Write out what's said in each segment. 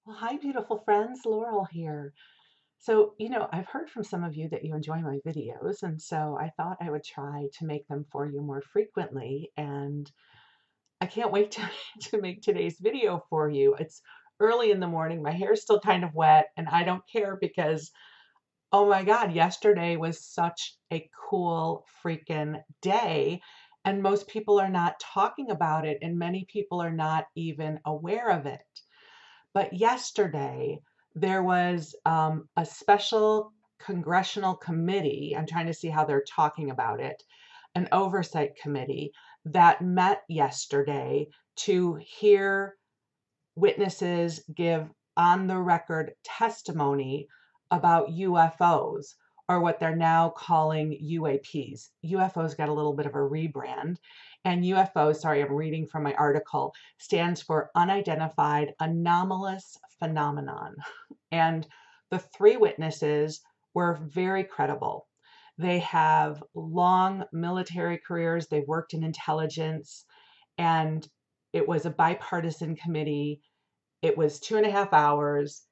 Well, hi, beautiful friends. Laurel here. I've heard from some of you that you enjoy my videos, and so I thought I would try to make them for you more frequently. And I can't wait to, to make today's video for you. It's early in the morning. My hair's still kind of wet, and I don't care because, oh my God, yesterday was such a cool freaking day. And most people are not talking about it, and many people are not even aware of it. But yesterday, there was a special congressional committee. I'm trying to see how they're talking about it, an oversight committee that met yesterday to hear witnesses give on the record testimony about UFOs, or what they're now calling UAPs. UFOs got a little bit of a rebrand. And UFO, sorry, I'm reading from my article, stands for Unidentified Anomalous Phenomenon. And the three witnesses were very credible. They have long military careers, they've worked in intelligence, and it was a bipartisan committee. It was 2.5 hours,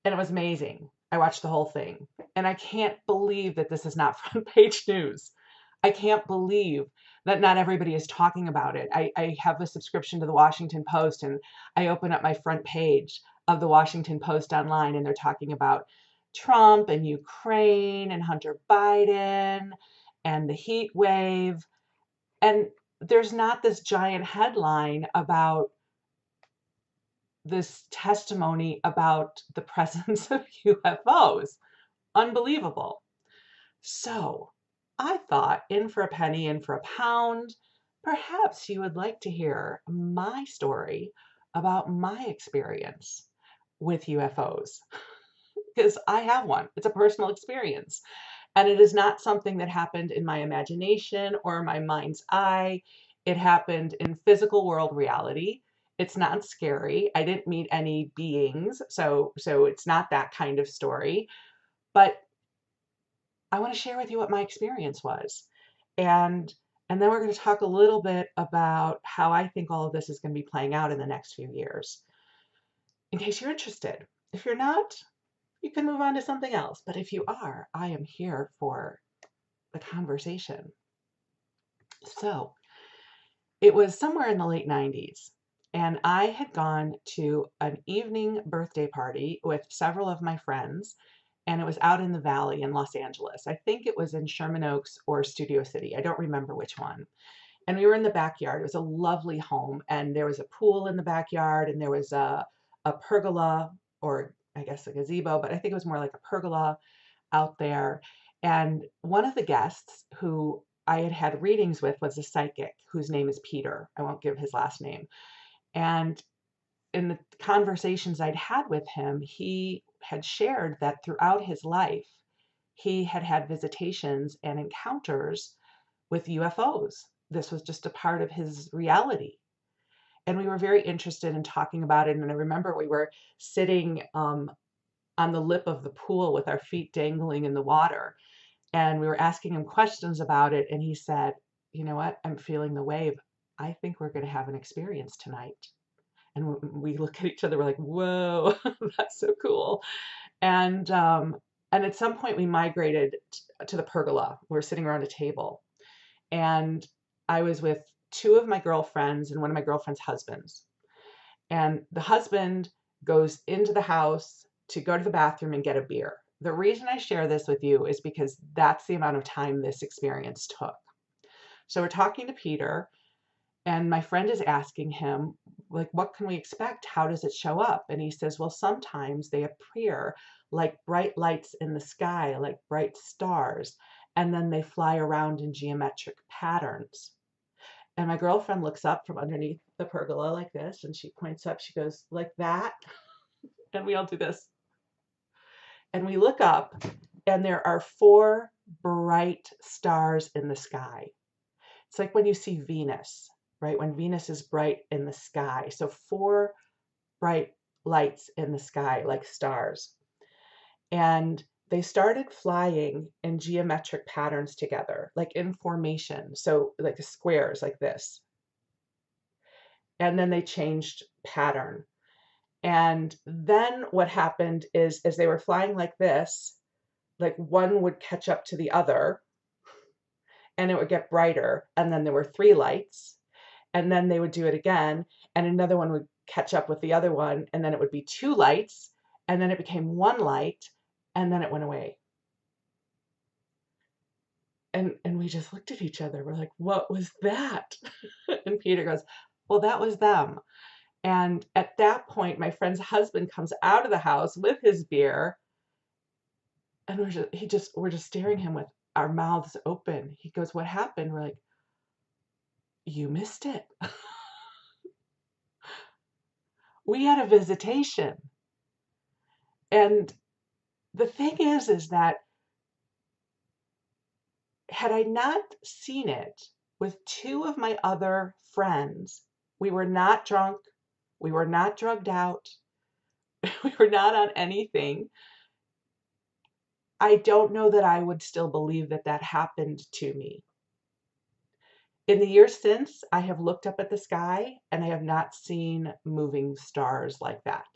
and it was amazing. I watched the whole thing, and I can't believe that this is not front page news. I can't believe that not everybody is talking about it. I have a subscription to the Washington Post, and I open up my front page of the Washington Post online, and they're talking about Trump and Ukraine and Hunter Biden and the heat wave. And there's not this giant headline about this testimony about the presence of UFOs. Unbelievable. So I thought, in for a penny, in for a pound, perhaps you would like to hear my story about my experience with UFOs, because I have one. It's a personal experience. And it is not something that happened in my imagination or my mind's eye. It happened in physical world reality. It's not scary. I didn't meet any beings, so it's not that kind of story. But I want to share with you what my experience was. And and then we're going to talk a little bit about how I think all of this is going to be playing out in the next few years, in case you're interested. If you're not, you can move on to something else. But if you are, I am here for the conversation. So it was somewhere in the late 90s, and I had gone to an evening birthday party with several of my friends, and it was out in the valley in Los Angeles. I think it was in Sherman Oaks or Studio City. I don't remember which one. And we were in the backyard. It was a lovely home, and there was a pool in the backyard, and there was a pergola, or I guess a gazebo, but I think it was more like a pergola out there. And one of the guests who I had had readings with was a psychic whose name is Peter. I won't give his last name. And in the conversations I'd had with him, he had shared that throughout his life, he had had visitations and encounters with UFOs. This was just a part of his reality. And we were very interested in talking about it. And I remember we were sitting on the lip of the pool with our feet dangling in the water. And we were asking him questions about it. And he said, "You know what? I'm feeling the wave. I think we're going to have an experience tonight." And we look at each other, we're like, "Whoa, that's so cool." And, um, and at some point we migrated to the pergola. We were sitting around a table, and I was with two of my girlfriends and one of my girlfriend's husbands. And the husband goes into the house to go to the bathroom and get a beer. The reason I share this with you is because that's the amount of time this experience took. So we're talking to Peter, and my friend is asking him, like, what can we expect? How does it show up? And he says, well, sometimes they appear like bright lights in the sky, like bright stars, and then they fly around in geometric patterns. And my girlfriend looks up from underneath the pergola like this, and she points up, she goes, like that? And we all do this. And we look up, and there are four bright stars in the sky. It's like when you see Venus, right? When Venus is bright in the sky. So four bright lights in the sky, like stars. And they started flying in geometric patterns together, like in formation. So like the squares like this. And then they changed pattern. And then what happened is, as they were flying like this, like one would catch up to the other and it would get brighter. And then there were three lights. And then they would do it again. And another one would catch up with the other one. And then it would be two lights. And then it became one light. And then it went away. And we just looked at each other. We're like, what was that? And Peter goes, well, that was them. And at that point, my friend's husband comes out of the house with his beer. And we're just staring at him with our mouths open. He goes, what happened? We're like, you missed it. We had a visitation. And the thing is that had I not seen it with two of my other friends, we were not drunk, we were not drugged out, we were not on anything. I don't know that I would still believe that that happened to me. In the years since, I have looked up at the sky and I have not seen moving stars like that.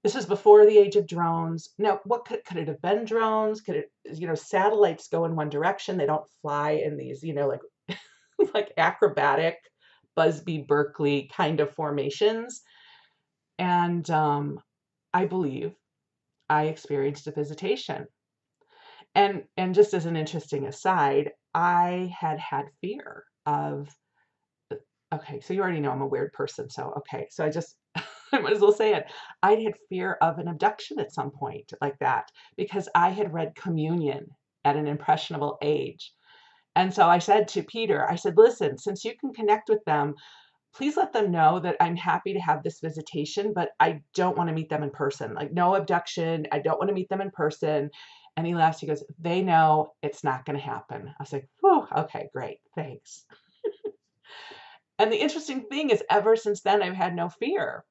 This was before the age of drones. Now, what could it have been drones? Could it, satellites go in one direction. They don't fly in these, like like acrobatic Busby Berkeley kind of formations. And I believe I experienced a visitation. And just as an interesting aside, I had fear of, okay, so you already know I'm a weird person. So, okay, so I might as well say it. I'd had fear of an abduction at some point like that because I had read Communion at an impressionable age. And so I said to Peter, I said, listen, since you can connect with them, please let them know that I'm happy to have this visitation, but I don't want to meet them in person. Like, no abduction. I don't want to meet them in person. And he laughs. He goes, they know it's not going to happen. I was like, whew, okay, great. Thanks. And the interesting thing is, ever since then, I've had no fear.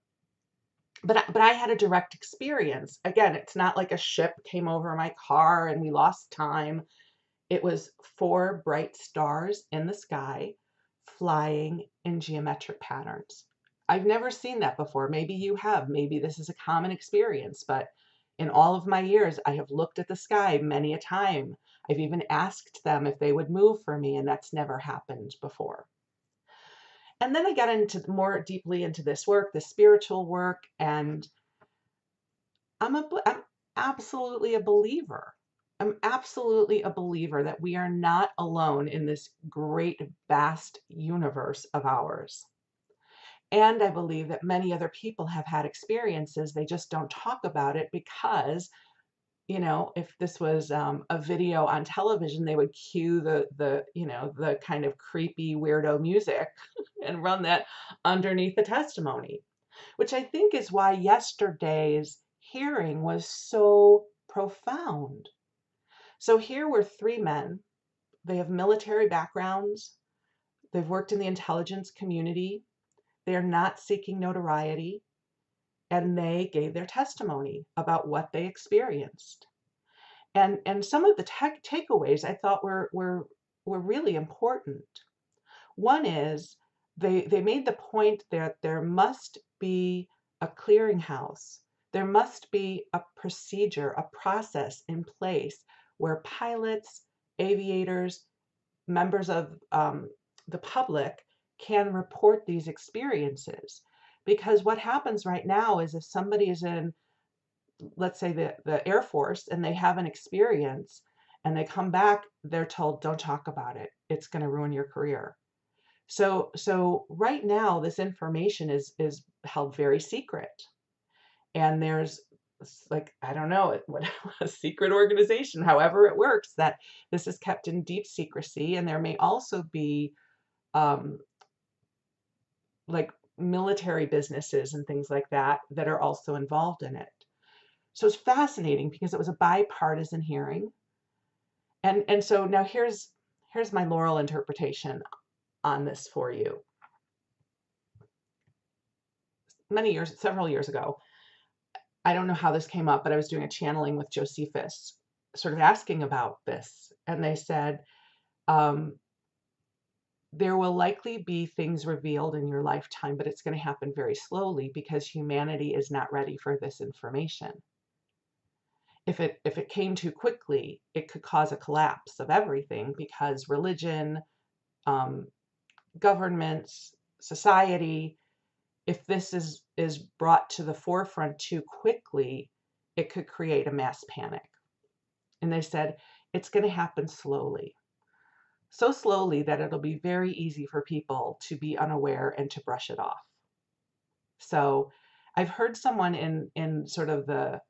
But I had a direct experience. Again, it's not like a ship came over my car and we lost time. It was four bright stars in the sky flying in geometric patterns. I've never seen that before. Maybe you have. Maybe this is a common experience, but in all of my years, I have looked at the sky many a time. I've even asked them if they would move for me, and that's never happened before. And then I got into more deeply into this work, the spiritual work, and I'm absolutely a believer. I'm absolutely a believer that we are not alone in this great, vast universe of ours. And I believe that many other people have had experiences. They just don't talk about it because, if this was a video on television, they would cue the kind of creepy weirdo music and run that underneath the testimony, which I think is why yesterday's hearing was so profound. So here were three men. They have military backgrounds. They've worked in the intelligence community. They are not seeking notoriety. And they gave their testimony about what they experienced. And some of the takeaways I thought were really important. One is they made the point that there must be a clearinghouse. There must be a procedure, a process in place where pilots, aviators, members of the public can report these experiences. Because what happens right now is if somebody is in, let's say, the Air Force and they have an experience and they come back, they're told, don't talk about it. It's going to ruin your career. So right now, this information is held very secret. And there's like, I don't know, what a secret organization, however it works, that this is kept in deep secrecy. And there may also be like military businesses and things like that that are also involved in it. So it's fascinating because it was a bipartisan hearing. And so now here's my Laurel interpretation on this for you. Several years ago, I don't know how this came up, but I was doing a channeling with Josephus, sort of asking about this. And they said, there will likely be things revealed in your lifetime, but it's going to happen very slowly because humanity is not ready for this information. If it came too quickly, it could cause a collapse of everything because religion, um, governments, society, if this is brought to the forefront too quickly, it could create a mass panic. And they said it's going to happen slowly. So slowly that it'll be very easy for people to be unaware and to brush it off. So I've heard someone in sort of the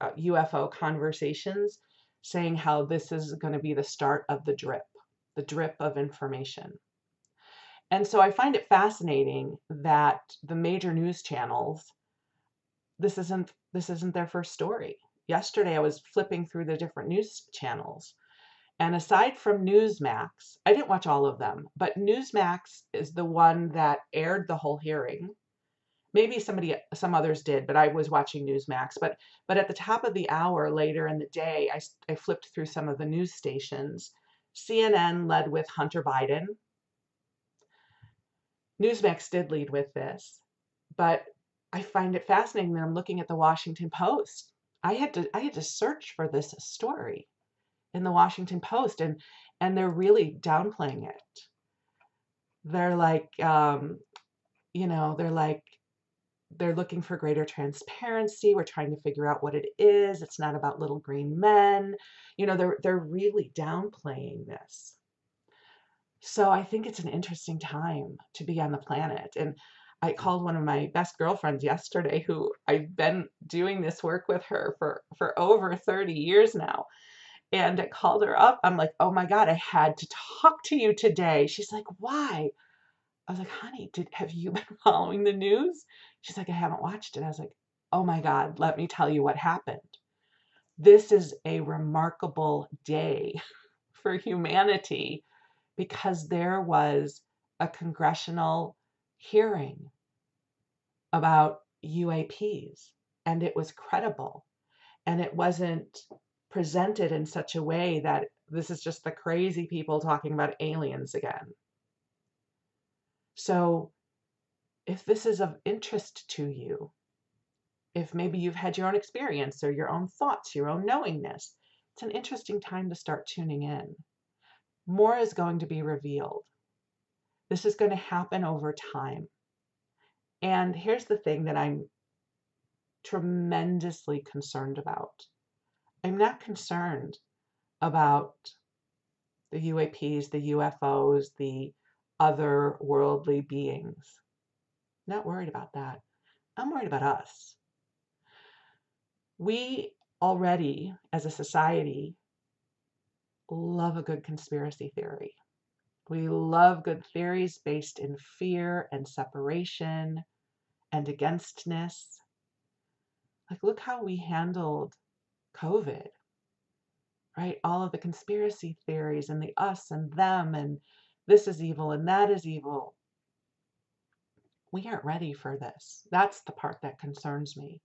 UFO conversations saying how this is going to be the start of the drip of information. And so I find it fascinating that the major news channels, this isn't their first story. Yesterday I was flipping through the different news channels, and aside from Newsmax, I didn't watch all of them, but Newsmax is the one that aired the whole hearing. Maybe some others did, but I was watching Newsmax. But at the top of the hour later in the day, I flipped through some of the news stations. CNN led with Hunter Biden. Newsmax did lead with this, but I find it fascinating that I'm looking at the Washington Post. I had to search for this story in the Washington Post, and they're really downplaying it. They're like, they're looking for greater transparency. We're trying to figure out what it is. It's not about little green men. They're really downplaying this. So I think it's an interesting time to be on the planet. And I called one of my best girlfriends yesterday, who I've been doing this work with her for over 30 years now. And I called her up. I'm like, oh my God, I had to talk to you today. She's like, why? I was like, honey, have you been following the news? She's like, I haven't watched it. I was like, oh my God, let me tell you what happened. This is a remarkable day for humanity because there was a congressional hearing about UAPs, and it was credible, and it wasn't presented in such a way that this is just the crazy people talking about aliens again. So if this is of interest to you, if maybe you've had your own experience or your own thoughts, your own knowingness, it's an interesting time to start tuning in. More is going to be revealed. This is going to happen over time. And here's the thing that I'm tremendously concerned about. I'm not concerned about the UAPs, the UFOs, the otherworldly beings. Not worried about that. I'm worried about us. We already, as a society, love a good conspiracy theory. We love good theories based in fear and separation and againstness. Like, look how we handled COVID, right? All of the conspiracy theories and the us and them and this is evil and that is evil. We aren't ready for this. That's the part that concerns me.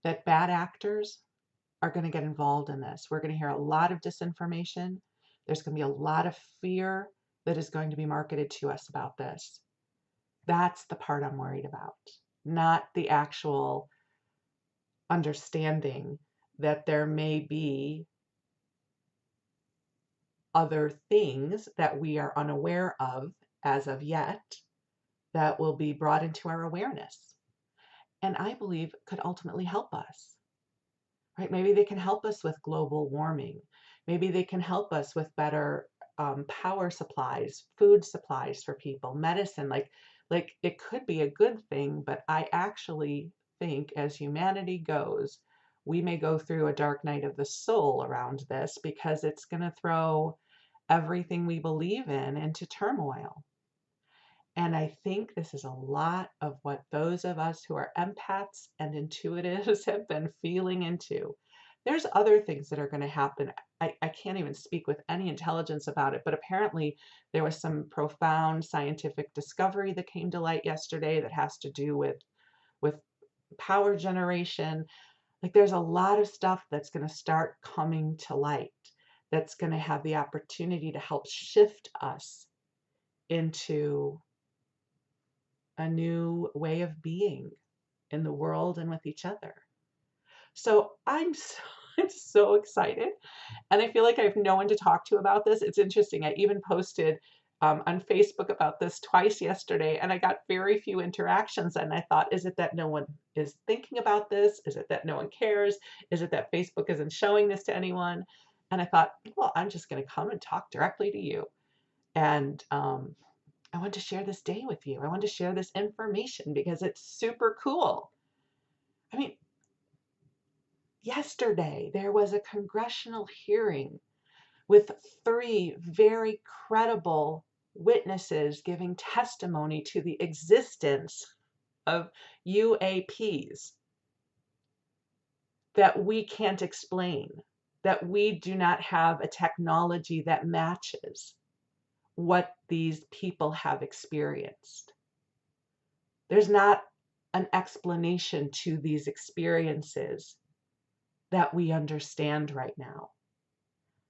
That bad actors are going to get involved in this. We're going to hear a lot of disinformation. There's going to be a lot of fear that is going to be marketed to us about this. That's the part I'm worried about, not the actual understanding that there may be other things that we are unaware of as of yet that will be brought into our awareness, and I believe could ultimately help us. Right? Maybe they can help us with global warming. Maybe they can help us with better power supplies, food supplies for people, medicine. Like it could be a good thing, but I actually think as humanity goes, we may go through a dark night of the soul around this because it's going to throw everything we believe in into turmoil. And I think this is a lot of what those of us who are empaths and intuitives have been feeling into. There's other things that are going to happen. I can't even speak with any intelligence about it, but apparently there was some profound scientific discovery that came to light yesterday that has to do with power generation. Like, there's a lot of stuff that's going to start coming to light that's going to have the opportunity to help shift us into a new way of being in the world and with each other. So I'm so excited. And I feel like I have no one to talk to about this. It's interesting. I even posted on Facebook about this twice yesterday, and I got very few interactions. And I thought, is it that no one is thinking about this? Is it that no one cares? Is it that Facebook isn't showing this to anyone? And I thought, well, I'm just going to come and talk directly to you. And I want to share this day with you. I want to share this information because it's super cool. I mean, yesterday there was a congressional hearing with 3 very credible witnesses giving testimony to the existence of UAPs that we can't explain, that we do not have a technology that matches what these people have experienced. There's not an explanation to these experiences that we understand right now.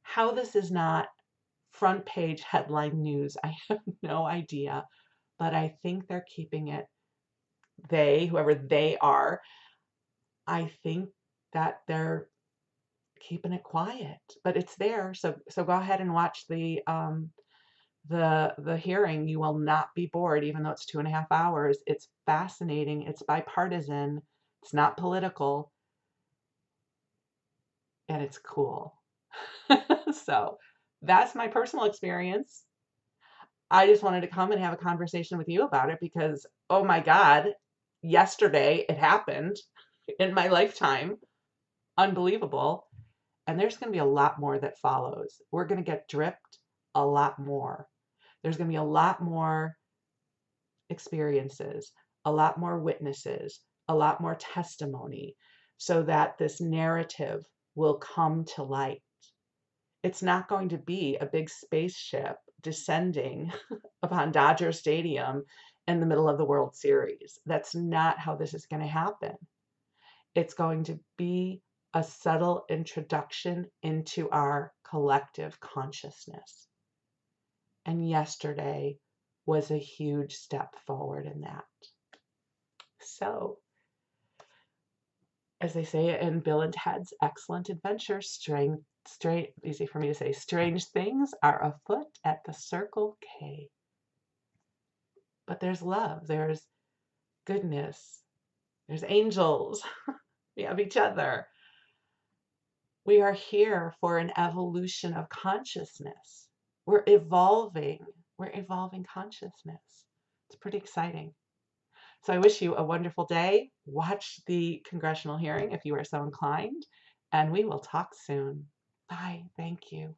How this is not front page headline news, I have no idea, but I think they're keeping it, whoever they are, I think that they're keeping it quiet, but it's there. So go ahead and watch the hearing. You will not be bored, even though it's 2.5 hours. It's fascinating. It's bipartisan. It's not political, and it's cool. So that's my personal experience. I just wanted to come and have a conversation with you about it because, oh my God, yesterday it happened in my lifetime. Unbelievable. And there's going to be a lot more that follows. We're going to get dripped a lot more. There's going to be a lot more experiences, a lot more witnesses, a lot more testimony, so that this narrative will come to light. It's not going to be a big spaceship descending upon Dodger Stadium in the middle of the World Series. That's not how this is going to happen. It's going to be a subtle introduction into our collective consciousness. And yesterday was a huge step forward in that. So, as they say in Bill and Ted's Excellent Adventure, easy for me to say, strange things are afoot at the Circle K. But there's love, there's goodness, there's angels, we have each other. We are here for an evolution of consciousness. We're evolving consciousness. It's pretty exciting. So I wish you a wonderful day. Watch the congressional hearing if you are so inclined, and we will talk soon. Bye. Thank you.